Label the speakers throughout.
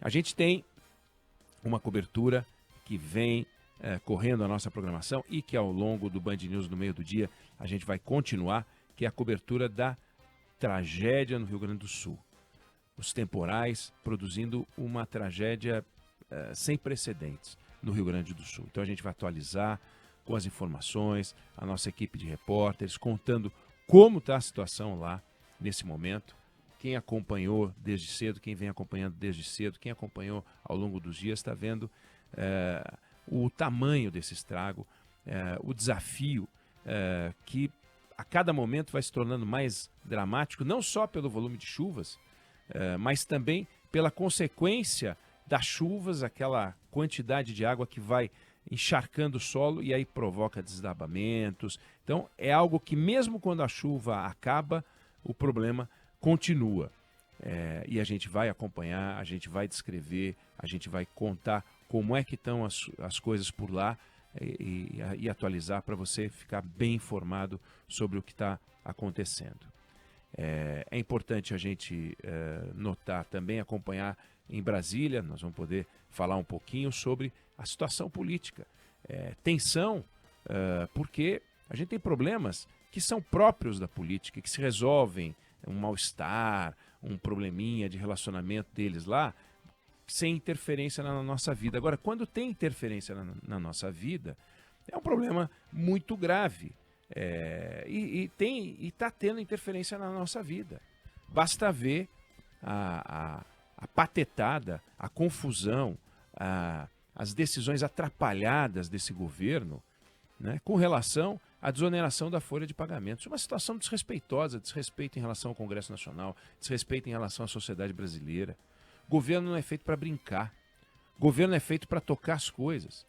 Speaker 1: A gente tem uma cobertura que vem correndo a nossa programação e que ao longo do Band News no meio do dia a gente vai continuar, que é a cobertura da tragédia no Rio Grande do Sul. Os temporais produzindo uma tragédia sem precedentes no Rio Grande do Sul. Então a gente vai atualizar com as informações, a nossa equipe de repórteres, contando como está a situação lá nesse momento. Quem acompanhou desde cedo, quem vem acompanhando desde cedo, quem acompanhou ao longo dos dias, está vendo o tamanho desse estrago, o desafio que a cada momento vai se tornando mais dramático, não só pelo volume de chuvas, mas também pela consequência das chuvas, aquela quantidade de água que vai encharcando o solo e aí provoca desabamentos. Então é algo que mesmo quando a chuva acaba, o problema continua. E a gente vai acompanhar, a gente vai descrever, a gente vai contar como é que estão as coisas por lá e atualizar para você ficar bem informado sobre o que está acontecendo. É importante a gente notar também, acompanhar em Brasília, nós vamos poder falar um pouquinho sobre a situação política. Tensão, porque a gente tem problemas que são próprios da política, que se resolvem, um mal-estar, um probleminha de relacionamento deles lá, sem interferência na nossa vida. Agora, quando tem interferência na nossa vida, é um problema muito grave. E está tendo interferência na nossa vida. Basta ver a patetada, a confusão, as decisões atrapalhadas desse governo, né, com relação à desoneração da folha de pagamentos. Uma situação desrespeitosa, desrespeito em relação ao Congresso Nacional, desrespeito em relação à sociedade brasileira. Governo não é feito para brincar. Governo é feito para tocar as coisas.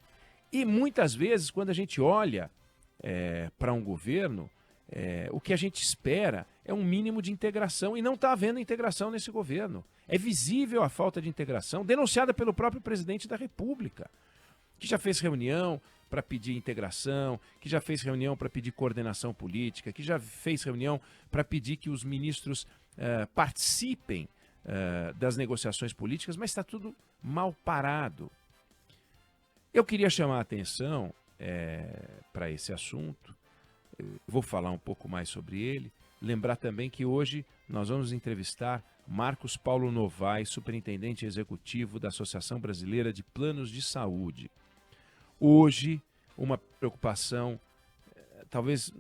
Speaker 1: E muitas vezes, quando a gente olha para um governo, o que a gente espera é um mínimo de integração, e não está havendo integração nesse governo. É visível a falta de integração, denunciada pelo próprio presidente da República, que já fez reunião para pedir integração, que já fez reunião para pedir coordenação política, que já fez reunião para pedir que os ministros participem das negociações políticas, mas está tudo mal parado. Eu queria chamar a atenção para esse assunto. Vou falar um pouco mais sobre ele. Lembrar também que hoje nós vamos entrevistar Marcos Paulo Novaes, superintendente executivo da Associação Brasileira de Planos de Saúde. Hoje, uma preocupação, talvez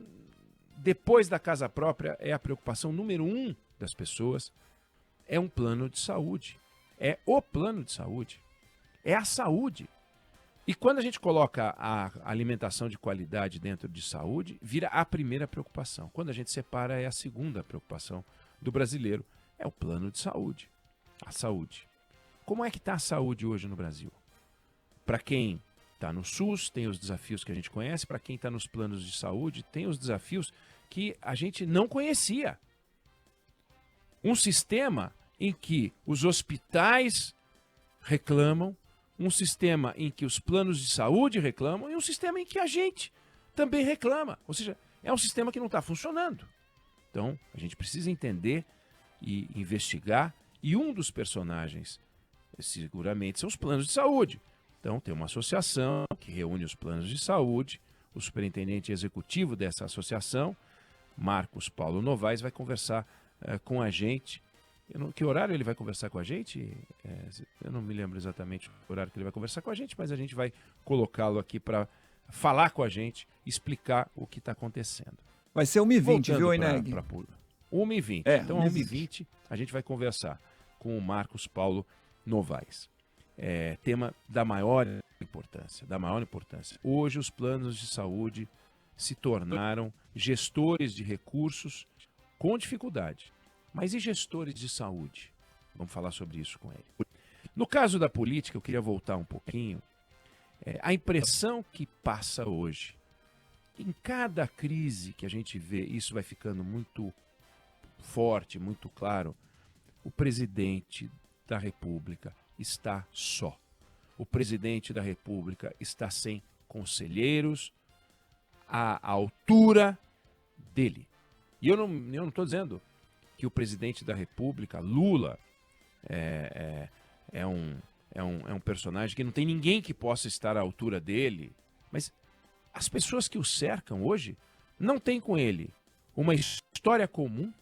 Speaker 1: depois da casa própria, é a preocupação número 1 das pessoas, é um plano de saúde. É o plano de saúde. É a saúde. E quando a gente coloca a alimentação de qualidade dentro de saúde, vira a primeira preocupação. Quando a gente separa, é a segunda preocupação do brasileiro. É o plano de saúde. A saúde. Como é que está a saúde hoje no Brasil? Para quem está no SUS, tem os desafios que a gente conhece. Para quem está nos planos de saúde, tem os desafios que a gente não conhecia. Um sistema em que os hospitais reclamam, um sistema em que os planos de saúde reclamam e um sistema em que a gente também reclama. Ou seja, é um sistema que não está funcionando. Então, a gente precisa entender e investigar. E um dos personagens, seguramente, são os planos de saúde. Então, tem uma associação que reúne os planos de saúde. O superintendente executivo dessa associação, Marcos Paulo Novaes, vai conversar com a gente. Que horário ele vai conversar com a gente? Eu não me lembro exatamente o horário que ele vai conversar com a gente, mas a gente vai colocá-lo aqui para falar com a gente, explicar o que está acontecendo.
Speaker 2: Vai ser 1h20, viu, Ineg?
Speaker 1: 1h20. Então, 1h20, a gente vai conversar com o Marcos Paulo Novaes. Tema da maior importância. Hoje, os planos de saúde se tornaram gestores de recursos com dificuldade. Mas e gestores de saúde? Vamos falar sobre isso com ele. No caso da política, eu queria voltar um pouquinho. A impressão que passa hoje, em cada crise que a gente vê, isso vai ficando muito forte, muito claro, o presidente da República está só. O presidente da República está sem conselheiros à altura dele. E eu não estou dizendo que o presidente da República, Lula, é um personagem que não tem ninguém que possa estar à altura dele. Mas as pessoas que o cercam hoje não têm com ele uma história comum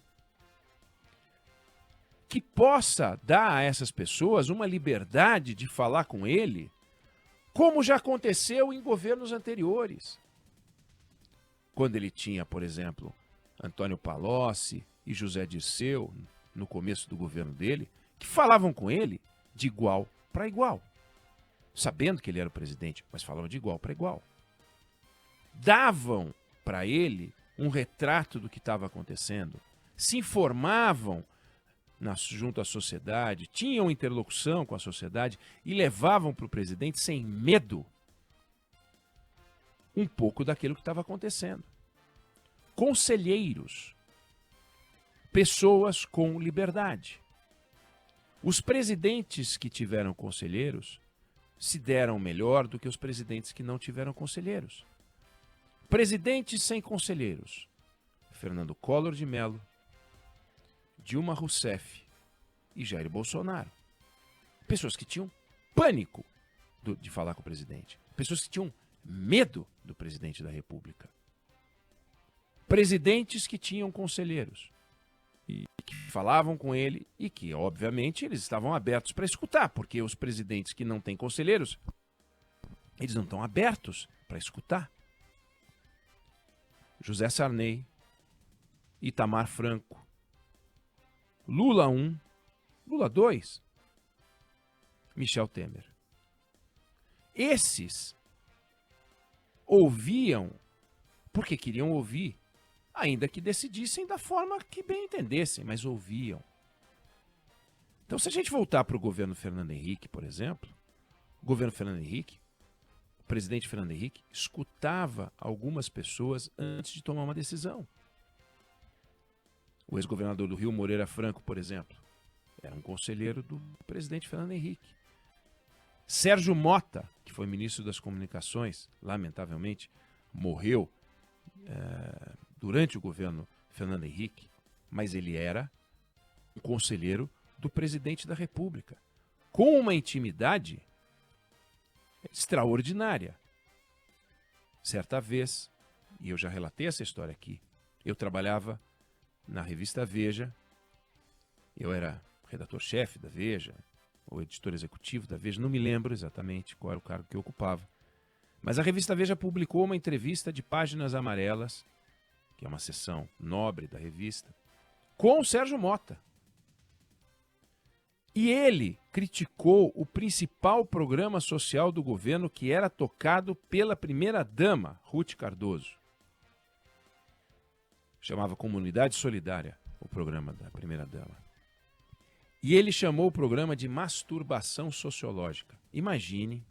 Speaker 1: que possa dar a essas pessoas uma liberdade de falar com ele, como já aconteceu em governos anteriores. Quando ele tinha, por exemplo, Antônio Palocci e José Dirceu, no começo do governo dele, que falavam com ele de igual para igual, sabendo que ele era o presidente, mas falavam de igual para igual. Davam para ele um retrato do que estava acontecendo, se informavam junto à sociedade, tinham interlocução com a sociedade e levavam para o presidente sem medo um pouco daquilo que estava acontecendo. Conselheiros, pessoas com liberdade. Os presidentes que tiveram conselheiros se deram melhor do que os presidentes que não tiveram conselheiros. Presidentes sem conselheiros: Fernando Collor de Mello, Dilma Rousseff e Jair Bolsonaro. Pessoas que tinham pânico de falar com o presidente. Pessoas que tinham medo do presidente da República. Presidentes que tinham conselheiros e que falavam com ele e que, obviamente, eles estavam abertos para escutar, porque os presidentes que não têm conselheiros, eles não estão abertos para escutar. José Sarney, Itamar Franco, Lula 1, Lula 2, Michel Temer. Esses ouviam porque queriam ouvir, ainda que decidissem da forma que bem entendessem, mas ouviam. Então, se a gente voltar para o governo Fernando Henrique, por exemplo, o governo Fernando Henrique, o presidente Fernando Henrique, escutava algumas pessoas antes de tomar uma decisão. O ex-governador do Rio, Moreira Franco, por exemplo, era um conselheiro do presidente Fernando Henrique. Sérgio Mota, que foi ministro das Comunicações, lamentavelmente, morreu durante o governo Fernando Henrique, mas ele era um conselheiro do presidente da República, com uma intimidade extraordinária. Certa vez, e eu já relatei essa história aqui, eu trabalhava na revista Veja, eu era redator-chefe da Veja, ou editor executivo da Veja, não me lembro exatamente qual era o cargo que eu ocupava. Mas a revista Veja publicou uma entrevista de Páginas Amarelas, que é uma seção nobre da revista, com o Sérgio Mota. E ele criticou o principal programa social do governo, que era tocado pela primeira-dama, Ruth Cardoso. Chamava Comunidade Solidária, o programa da primeira-dama. E ele chamou o programa de masturbação sociológica. Imagine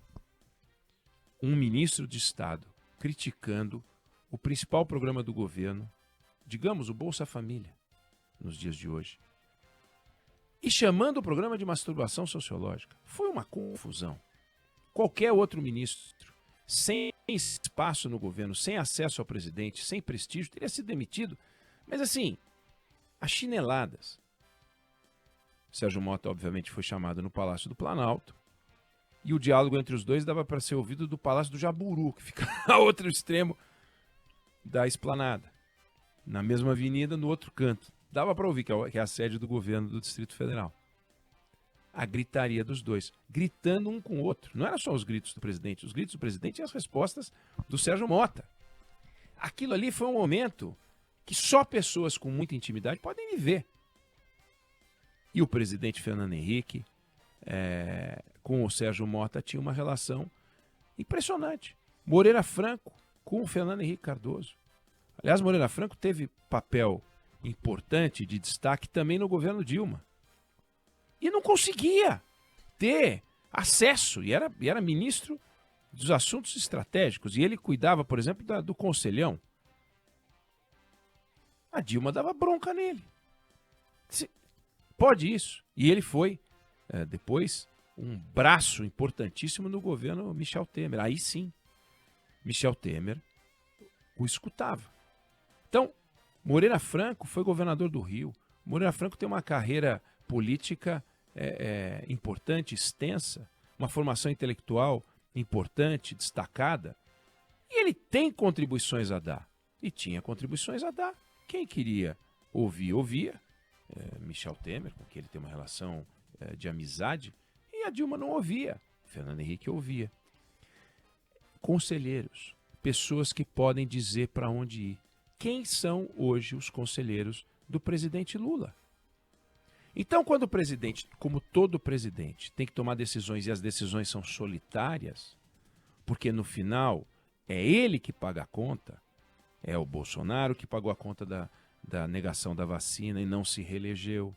Speaker 1: um ministro de Estado criticando o principal programa do governo, digamos, o Bolsa Família, nos dias de hoje, e chamando o programa de masturbação sociológica. Foi uma confusão. Qualquer outro ministro, sem espaço no governo, sem acesso ao presidente, sem prestígio, teria sido demitido. Mas assim, as chineladas. Sérgio Mota, obviamente, foi chamado no Palácio do Planalto, e o diálogo entre os dois dava para ser ouvido do Palácio do Jaburu, que fica a outro extremo da esplanada, na mesma avenida, no outro canto. Dava para ouvir, que é a sede do governo do Distrito Federal. A gritaria dos dois, gritando um com o outro. Não era só os gritos do presidente, os gritos do presidente e as respostas do Sérgio Mota. Aquilo ali foi um momento que só pessoas com muita intimidade podem viver. E o presidente Fernando Henrique, com o Sérgio Mota, tinha uma relação impressionante. Moreira Franco com o Fernando Henrique Cardoso. Aliás, Moreira Franco teve papel importante, de destaque, também no governo Dilma. E não conseguia ter acesso, e era ministro dos assuntos estratégicos, e ele cuidava, por exemplo, do Conselhão. A Dilma dava bronca nele. Pode isso. E ele foi, depois, um braço importantíssimo no governo Michel Temer. Aí sim, Michel Temer o escutava. Então, Moreira Franco foi governador do Rio. Moreira Franco tem uma carreira política importante, extensa, uma formação intelectual importante, destacada, e ele tem contribuições a dar. E tinha contribuições a dar. Quem queria ouvir, ouvia. Michel Temer, com quem ele tem uma relação de amizade, e a Dilma não ouvia. Fernando Henrique ouvia. Conselheiros, pessoas que podem dizer para onde ir. Quem são hoje os conselheiros do presidente Lula? Então, quando o presidente, como todo presidente, tem que tomar decisões e as decisões são solitárias, porque no final é ele que paga a conta, é o Bolsonaro que pagou a conta da negação da vacina e não se reelegeu,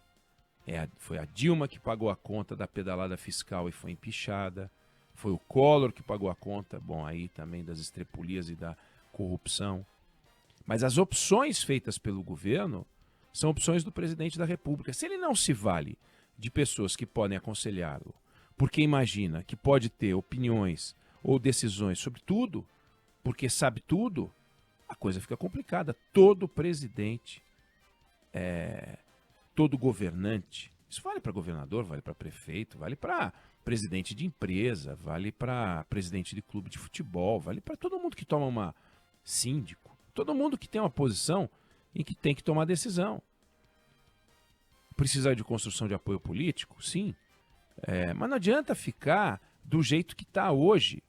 Speaker 1: foi a Dilma que pagou a conta da pedalada fiscal e foi empichada, foi o Collor que pagou a conta, bom, aí também das estrepulias e da corrupção. Mas as opções feitas pelo governo são opções do presidente da República. Se ele não se vale de pessoas que podem aconselhá-lo, porque imagina que pode ter opiniões ou decisões sobre tudo, porque sabe tudo, a coisa fica complicada. Todo presidente, todo governante, isso vale para governador, vale para prefeito, vale para presidente de empresa, vale para presidente de clube de futebol, vale para todo mundo que toma uma síndico, todo mundo que tem uma posição em que tem que tomar decisão. Precisa de construção de apoio político? Sim. Mas não adianta ficar do jeito que está hoje.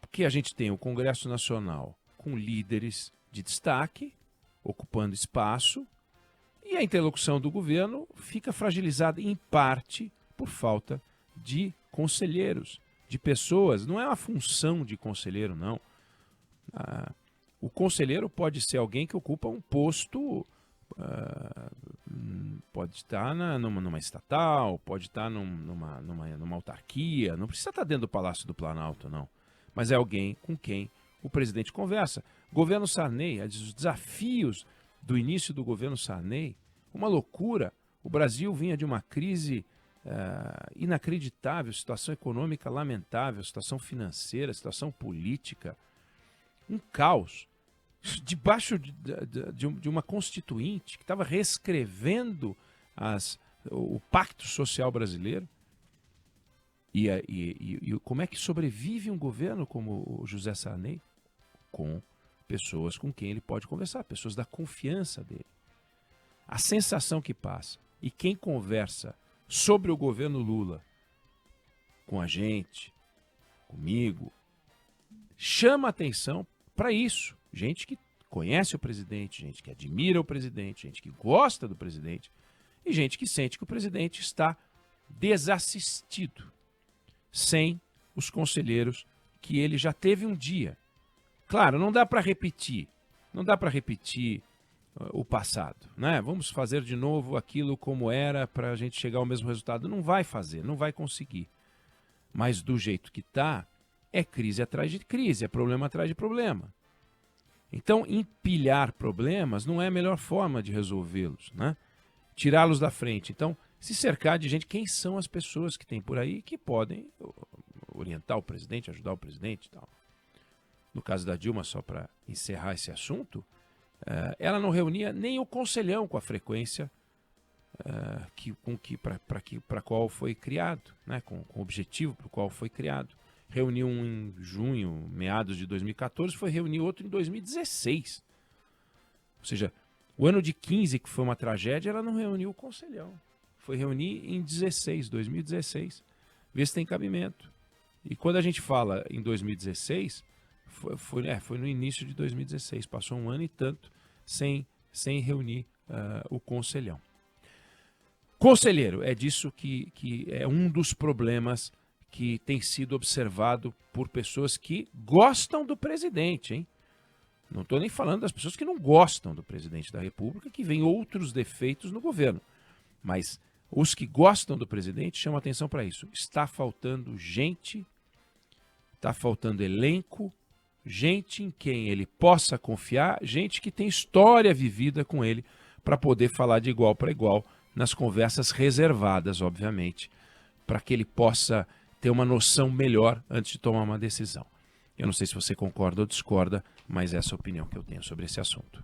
Speaker 1: Porque a gente tem o Congresso Nacional com líderes de destaque, ocupando espaço, e a interlocução do governo fica fragilizada em parte por falta de conselheiros, de pessoas. Não é uma função de conselheiro, não. O conselheiro pode ser alguém que ocupa um posto, pode estar numa estatal, pode estar numa autarquia, não precisa estar dentro do Palácio do Planalto, não. Mas é alguém com quem o presidente conversa. Governo Sarney, os desafios do início do governo Sarney, uma loucura. O Brasil vinha de uma crise inacreditável, situação econômica lamentável, situação financeira, situação política, um caos, debaixo de uma constituinte que estava reescrevendo o pacto social brasileiro. E como é que sobrevive um governo como o José Sarney? Com pessoas com quem ele pode conversar, pessoas da confiança dele. A sensação que passa, e quem conversa sobre o governo Lula com a gente, comigo, chama atenção para isso. Gente que conhece o presidente, gente que admira o presidente, gente que gosta do presidente e gente que sente que o presidente está desassistido, sem os conselheiros que ele já teve um dia. Claro, não dá para repetir, o passado, né? Vamos fazer de novo aquilo como era para a gente chegar ao mesmo resultado. Não vai fazer, não vai conseguir. Mas do jeito que está, é crise atrás de crise, é problema atrás de problema. Então, empilhar problemas não é a melhor forma de resolvê-los, né? Tirá-los da frente. Então, se cercar de gente, quem são as pessoas que tem por aí que podem orientar o presidente, ajudar o presidente e tal. No caso da Dilma, só para encerrar esse assunto, ela não reunia nem o conselhão com a frequência para qual foi criado, né? Com o objetivo para o qual foi criado. Reuniu um em junho, meados de 2014, foi reunir outro em 2016. Ou seja, o ano de 15, que foi uma tragédia, ela não reuniu o conselhão. Foi reunir em 2016. Ver se tem cabimento. E quando a gente fala em 2016, foi no início de 2016. Passou um ano e tanto sem reunir o conselhão. Conselheiro, é disso que é um dos problemas que tem sido observado por pessoas que gostam do presidente, hein? Não estou nem falando das pessoas que não gostam do presidente da República, que veem outros defeitos no governo. Mas os que gostam do presidente chamam atenção para isso. Está faltando gente, está faltando elenco, gente em quem ele possa confiar, gente que tem história vivida com ele para poder falar de igual para igual nas conversas reservadas, obviamente, para que ele possa ter uma noção melhor antes de tomar uma decisão. Eu não sei se você concorda ou discorda, mas essa é a opinião que eu tenho sobre esse assunto.